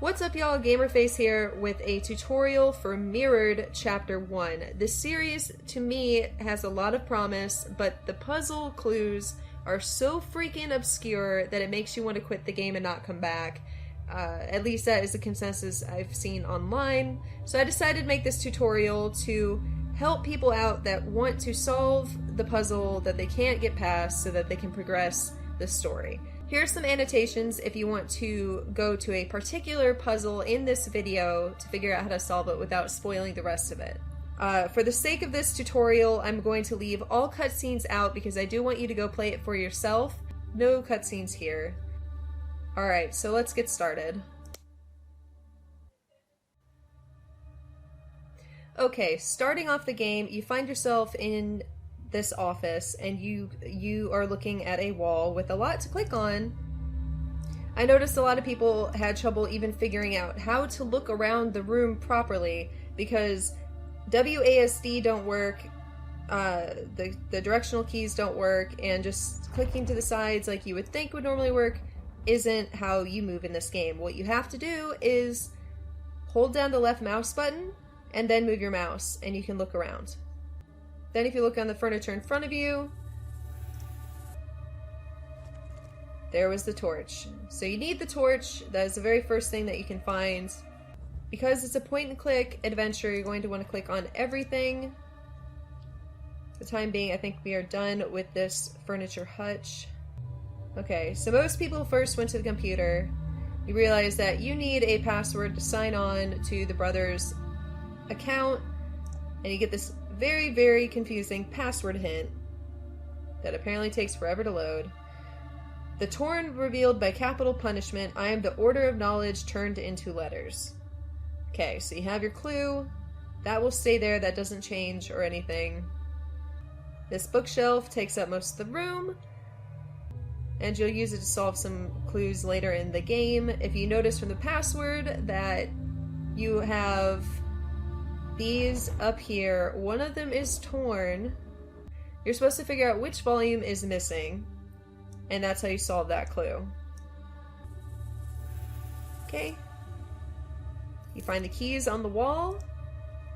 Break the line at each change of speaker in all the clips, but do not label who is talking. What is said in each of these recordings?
What's up, y'all? Gamerface here with a tutorial for Mirrored Chapter 1. This series, to me, has a lot of promise, but the puzzle clues are so freaking obscure that it makes you want to quit the game and not come back. At least that is the consensus I've seen online. So I decided to make this tutorial to help people out that want to solve the puzzle that they can't get past so that they can progress the story. Here are some annotations if you want to go to a particular puzzle in this video to figure out how to solve it without spoiling the rest of it. For the sake of this tutorial, I'm going to leave all cutscenes out because I do want you to go play it for yourself. No cutscenes here. Alright, so let's get started. Okay, starting off the game, you find yourself in this office and you are looking at a wall with a lot to click on. I noticed a lot of people had trouble even figuring out how to look around the room properly because WASD don't work, the directional keys don't work, and just clicking to the sides like you would think would normally work isn't how you move in this game. What you have to do is hold down the left mouse button and then move your mouse and you can look around. Then if you look on the furniture in front of you, there was the torch. So you need the torch. That is the very first thing that you can find. Because it's a point and click adventure, you're going to want to click on everything. For the time being, I think we are done with this furniture hutch. Okay, so most people first went to the computer. You realize that you need a password to sign on to the brothers' account, and you get this very, very confusing password hint that apparently takes forever to load. The torn revealed by capital punishment. I am the order of knowledge turned into letters. Okay, so you have your clue. That will stay there. That doesn't change or anything. This bookshelf takes up most of the room, and you'll use it to solve some clues later in the game. If you notice from the password that you have these up here, one of them is torn. You're supposed to figure out which volume is missing, and that's how you solve that clue. Okay. You find the keys on the wall.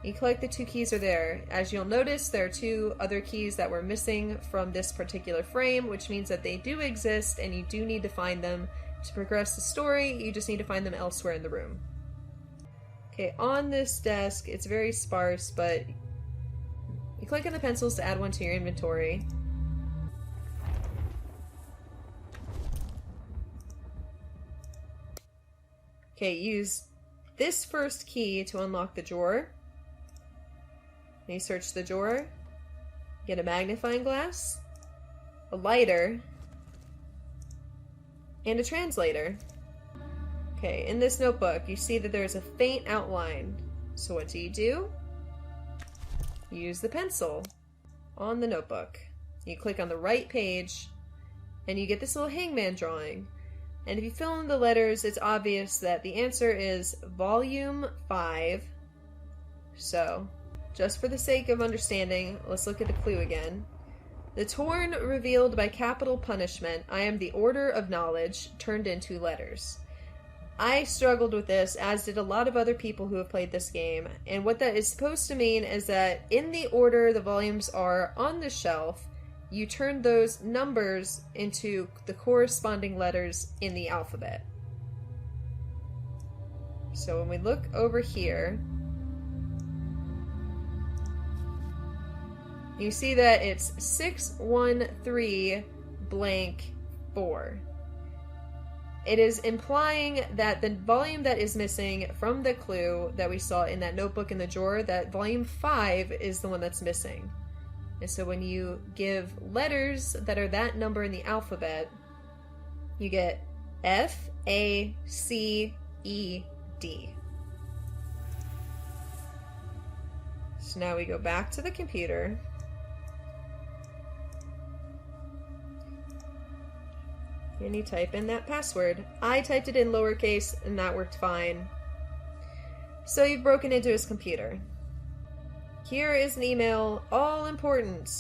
You collect the two keys are there. As you'll notice, there are two other keys that were missing from this particular frame, which means that they do exist and you do need to find them to progress the story. You just need to find them elsewhere in the room. Okay, on this desk, it's very sparse, but you click on the pencils to add one to your inventory. Okay, use this first key to unlock the drawer. And you search the drawer, get a magnifying glass, a lighter, and a translator. Okay, in this notebook, you see that there's a faint outline. So what do? You use the pencil on the notebook. You click on the right page, and you get this little hangman drawing. And if you fill in the letters, it's obvious that the answer is Volume 5. So, just for the sake of understanding, let's look at the clue again. The torn revealed by capital punishment. I am the order of knowledge turned into letters. I struggled with this, as did a lot of other people who have played this game, and what that is supposed to mean is that in the order the volumes are on the shelf, you turn those numbers into the corresponding letters in the alphabet. So when we look over here, you see that it's 613 blank 4. It is implying that the volume that is missing from the clue that we saw in that notebook in the drawer, that volume 5 is the one that's missing. And so when you give letters that are that number in the alphabet, you get F, A, C, E, D. So now we go back to the computer. And you type in that password. I typed it in lowercase and that worked fine. So you've broken into his computer. Here is an email, all important.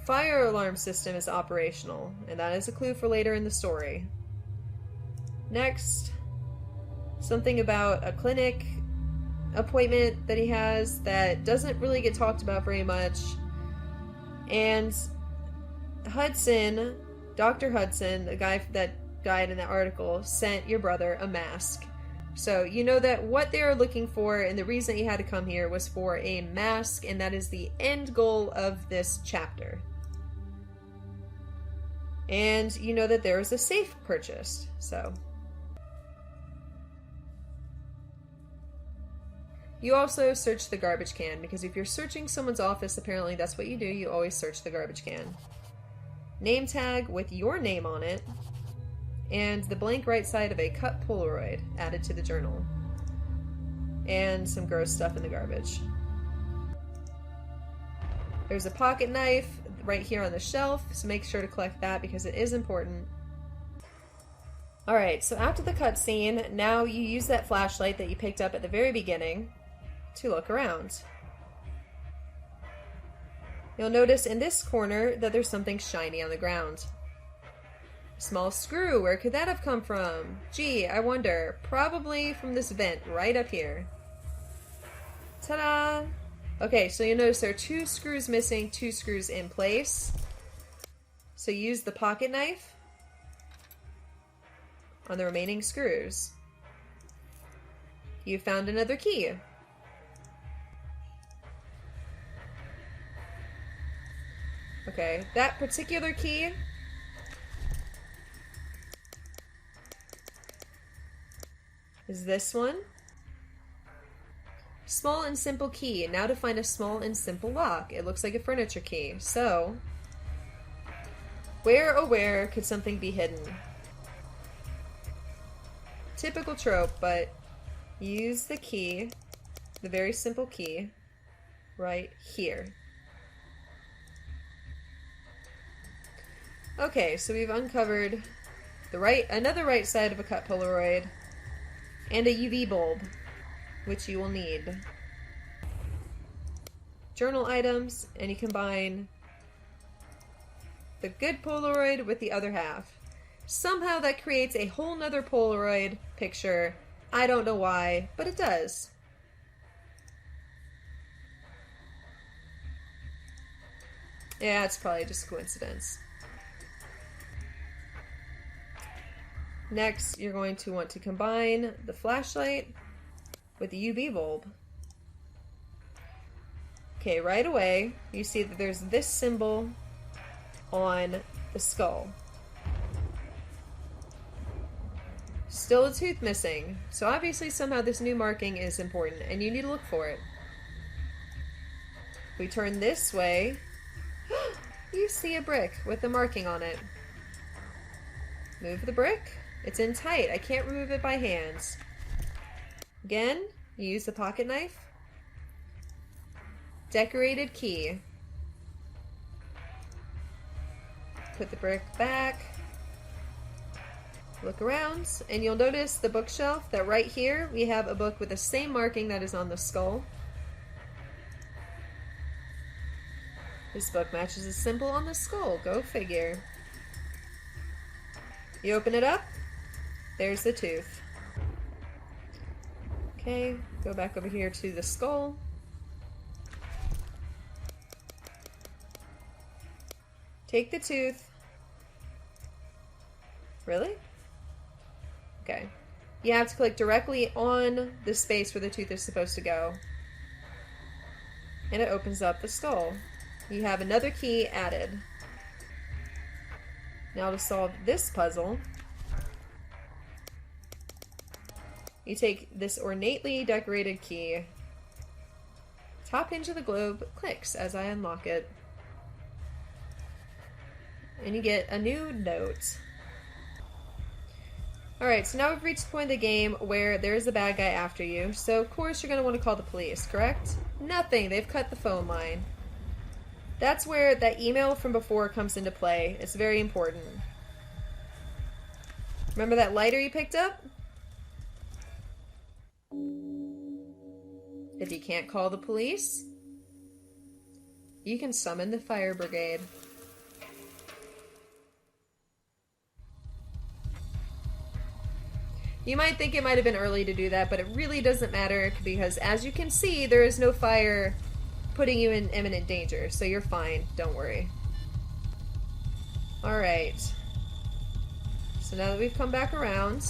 Fire alarm system is operational, and that is a clue for later in the story. Next, something about a clinic appointment that he has that doesn't really get talked about very much. And Hudson, Dr. Hudson, the guy that died in that article, sent your brother a mask. So you know that what they're looking for and the reason he had to come here was for a mask, and that is the end goal of this chapter. And you know that there is a safe purchased, so. You also search the garbage can, because if you're searching someone's office, apparently that's what you do. You always search the garbage can. Name tag with your name on it, and the blank right side of a cut Polaroid added to the journal. And some gross stuff in the garbage. There's a pocket knife right here on the shelf, so make sure to collect that because it is important. Alright, so after the cutscene, now you use that flashlight that you picked up at the very beginning to look around. You'll notice in this corner that there's something shiny on the ground. A small screw, where could that have come from? Gee, I wonder. Probably from this vent right up here. Ta-da! Okay, so you'll notice there are 2 screws missing, 2 screws in place. So use the pocket knife on the remaining screws. You found another key. Okay, that particular key is this one. Small and simple key. Now to find a small and simple lock. It looks like a furniture key. So, where oh where could something be hidden? Typical trope, but use the key, the very simple key, right here. Okay, so we've uncovered another right side of a cut Polaroid, and a UV bulb, which you will need. Journal items, and you combine the good Polaroid with the other half. Somehow that creates a whole nother Polaroid picture. I don't know why, but it does. Yeah, it's probably just coincidence. Next, you're going to want to combine the flashlight with the UV bulb. Okay, right away, you see that there's this symbol on the skull. Still a tooth missing, so obviously somehow this new marking is important, and you need to look for it. If we turn this way, you see a brick with the marking on it. Move the brick. It's in tight. I can't remove it by hands. Again, you use the pocket knife. Decorated key. Put the brick back. Look around, and you'll notice the bookshelf that right here we have a book with the same marking that is on the skull. This book matches the symbol on the skull. Go figure. You open it up. There's the tooth. Okay, go back over here to the skull. Take the tooth. Really? Okay. You have to click directly on the space where the tooth is supposed to go. And it opens up the skull. You have another key added. Now to solve this puzzle, you take this ornately decorated key. Top hinge of the globe clicks as I unlock it. And you get a new note. Alright, so now we've reached the point of the game where there's a bad guy after you, so of course you're going to want to call the police, correct? Nothing, they've cut the phone line. That's where that email from before comes into play. It's very important. Remember that lighter you picked up? If you can't call the police, you can summon the fire brigade. You might think it might have been early to do that, but it really doesn't matter because as you can see, there is no fire putting you in imminent danger, so you're fine. Don't worry. Alright. So now that we've come back around,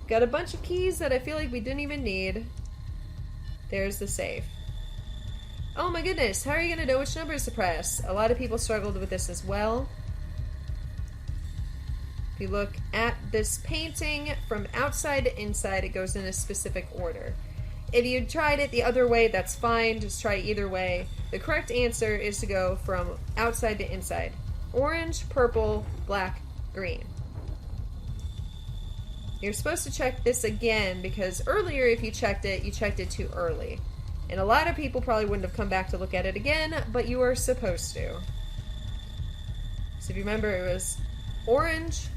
got a bunch of keys that I feel like we didn't even need. There's the safe. Oh my goodness, how are you going to know which numbers to press? A lot of people struggled with this as well. If you look at this painting from outside to inside, it goes in a specific order. If you tried it the other way, that's fine. Just try either way. The correct answer is to go from outside to inside. Orange, purple, black, green. You're supposed to check this again because earlier if you checked it too early. And a lot of people probably wouldn't have come back to look at it again, but you were supposed to. So if you remember, it was orange,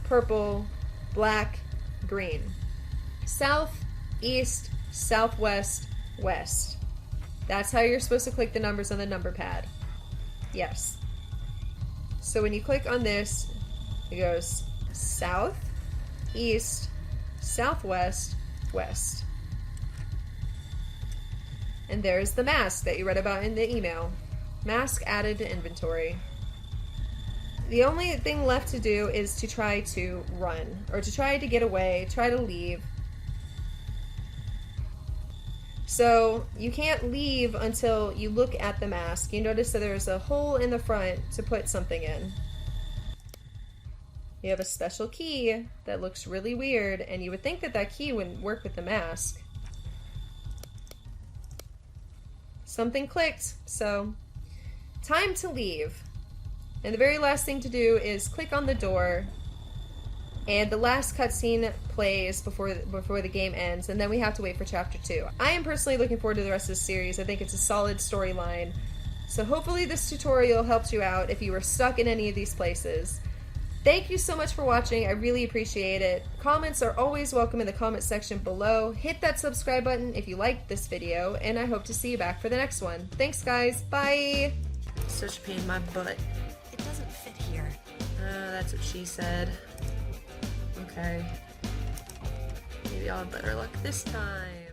purple, black, green. South, east, southwest, west. That's how you're supposed to click the numbers on the number pad. Yes. So when you click on this, it goes south, east, southwest, west. And there's the mask that you read about in the email. Mask added to inventory. The only thing left to do is to try to run, or to try to get away, try to leave. So you can't leave until you look at the mask. You notice that there's a hole in the front to put something in. You have a special key that looks really weird, and you would think that that key wouldn't work with the mask. Something clicked, so time to leave. And the very last thing to do is click on the door, and the last cutscene plays before the game ends, and then we have to wait for Chapter 2. I am personally looking forward to the rest of the series. I think it's a solid storyline. So hopefully this tutorial helps you out if you were stuck in any of these places. Thank you so much for watching. I really appreciate it. Comments are always welcome in the comment section below. Hit that subscribe button if you liked this video, and I hope to see you back for the next one. Thanks, guys. Bye! Such a pain in my butt.
It doesn't fit here.
That's what she said. Okay. Maybe I'll have better luck this time.